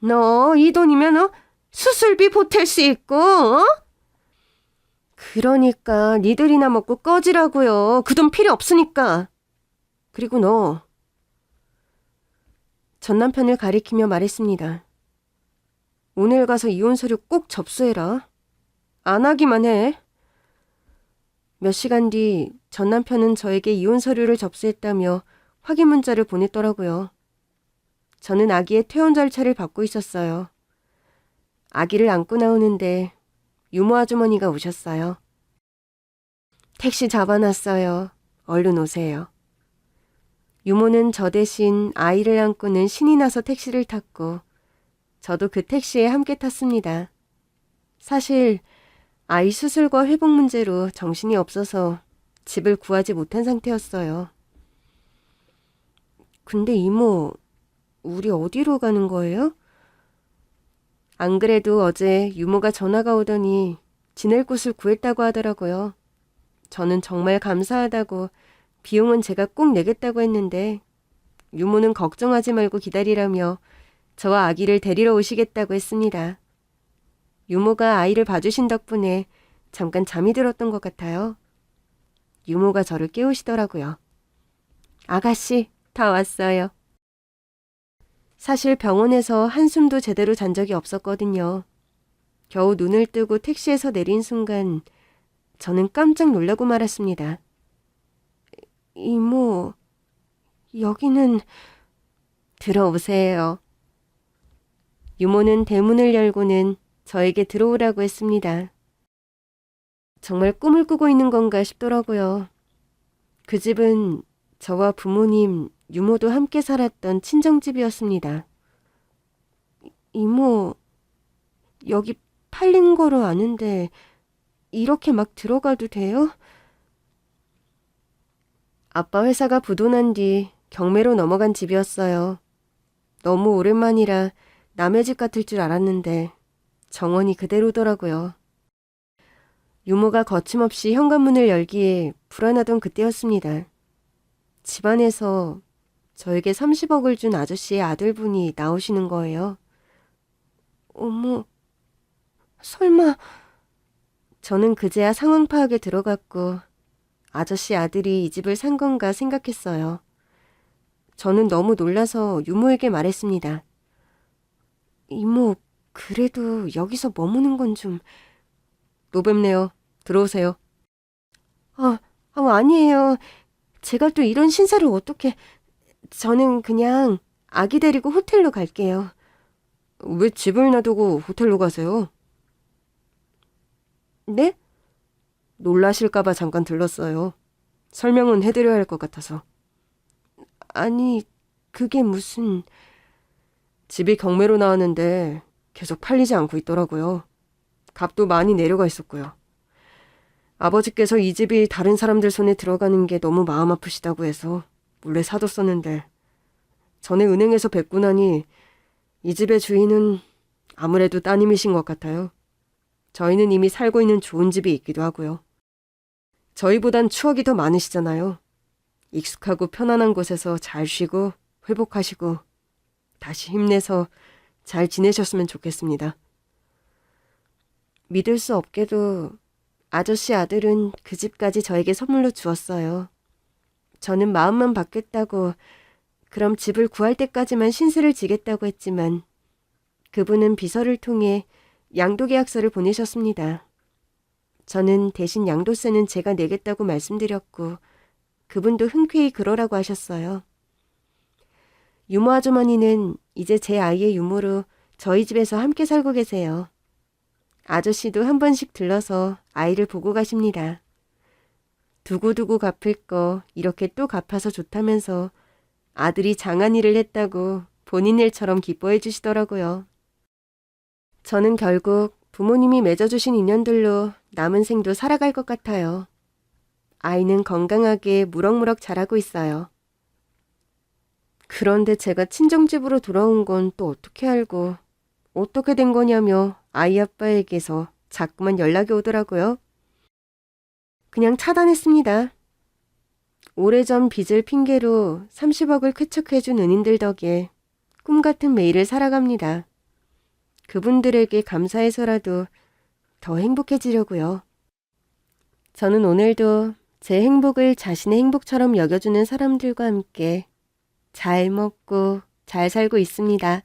너 이 돈이면 수술비 보탤 수 있고, 그러니까 니들이나 먹고 꺼지라고요. 그 돈 필요 없으니까. 그리고 너, 전 남편을 가리키며 말했습니다. 오늘 가서 이혼 서류 꼭 접수해라. 안 하기만 해. 몇 시간 뒤 전 남편은 저에게 이혼 서류를 접수했다며 확인 문자를 보냈더라고요. 저는 아기의 퇴원 절차를 받고 있었어요. 아기를 안고 나오는데 유모 아주머니가 오셨어요. 택시 잡아놨어요. 얼른 오세요. 유모는 저 대신 아이를 안고는 신이 나서 택시를 탔고 저도 그 택시에 함께 탔습니다. 사실 아이 수술과 회복 문제로 정신이 없어서 집을 구하지 못한 상태였어요. 근데 이모, 우리 어디로 가는 거예요? 안 그래도 어제 유모가 전화가 오더니 지낼 곳을 구했다고 하더라고요. 저는 정말 감사하다고 비용은 제가 꼭 내겠다고 했는데 유모는 걱정하지 말고 기다리라며 저와 아기를 데리러 오시겠다고 했습니다. 유모가 아이를 봐주신 덕분에 잠깐 잠이 들었던 것 같아요. 유모가 저를 깨우시더라고요. 아가씨, 다 왔어요. 사실 병원에서 한숨도 제대로 잔 적이 없었거든요. 겨우 눈을 뜨고 택시에서 내린 순간 저는 깜짝 놀라고 말았습니다. 이모, 여기는... 들어오세요. 유모는 대문을 열고는 저에게 들어오라고 했습니다. 정말 꿈을 꾸고 있는 건가 싶더라고요. 그 집은 저와 부모님, 유모도 함께 살았던 친정집이었습니다. 이모, 여기 팔린 거로 아는데 이렇게 막 들어가도 돼요? 아빠 회사가 부도난 뒤 경매로 넘어간 집이었어요. 너무 오랜만이라 남의 집 같을 줄 알았는데 정원이 그대로더라고요. 유모가 거침없이 현관문을 열기에 불안하던 그때였습니다. 집안에서 저에게 30억을 준 아저씨의 아들분이 나오시는 거예요. 어머, 설마... 저는 그제야 상황 파악에 들어갔고 아저씨 아들이 이 집을 산 건가 생각했어요. 저는 너무 놀라서 유모에게 말했습니다. 이모, 그래도 여기서 머무는 건 좀... 노뵙네요. 들어오세요. 아니에요. 제가 또 이런 신세를 어떻게... 저는 그냥 아기 데리고 호텔로 갈게요. 왜 집을 놔두고 호텔로 가세요? 네? 놀라실까봐 잠깐 들렀어요. 설명은 해드려야 할 것 같아서. 아니, 그게 무슨... 집이 경매로 나왔는데 계속 팔리지 않고 있더라고요. 값도 많이 내려가 있었고요. 아버지께서 이 집이 다른 사람들 손에 들어가는 게 너무 마음 아프시다고 해서 몰래 사뒀었는데 전에 은행에서 뵙고 나니 이 집의 주인은 아무래도 따님이신 것 같아요. 저희는 이미 살고 있는 좋은 집이 있기도 하고요. 저희보단 추억이 더 많으시잖아요. 익숙하고 편안한 곳에서 잘 쉬고 회복하시고 다시 힘내서 잘 지내셨으면 좋겠습니다. 믿을 수 없게도 아저씨 아들은 그 집까지 저에게 선물로 주었어요. 저는 마음만 받겠다고 그럼 집을 구할 때까지만 신세를 지겠다고 했지만 그분은 비서를 통해 양도계약서를 보내셨습니다. 저는 대신 양도세는 제가 내겠다고 말씀드렸고 그분도 흔쾌히 그러라고 하셨어요. 유모 아주머니는 이제 제 아이의 유모로 저희 집에서 함께 살고 계세요. 아저씨도 한 번씩 들러서 아이를 보고 가십니다. 두고두고 갚을 거 이렇게 또 갚아서 좋다면서 아들이 장한 일을 했다고 본인 일처럼 기뻐해 주시더라고요. 저는 결국 부모님이 맺어주신 인연들로 남은 생도 살아갈 것 같아요. 아이는 건강하게 무럭무럭 자라고 있어요. 그런데 제가 친정집으로 돌아온 건 또 어떻게 알고 어떻게 된 거냐며 아이 아빠에게서 자꾸만 연락이 오더라고요. 그냥 차단했습니다. 오래전 빚을 핑계로 30억을 쾌척해준 은인들 덕에 꿈같은 매일을 살아갑니다. 그분들에게 감사해서라도 더 행복해지려고요. 저는 오늘도 제 행복을 자신의 행복처럼 여겨주는 사람들과 함께 잘 먹고 잘 살고 있습니다.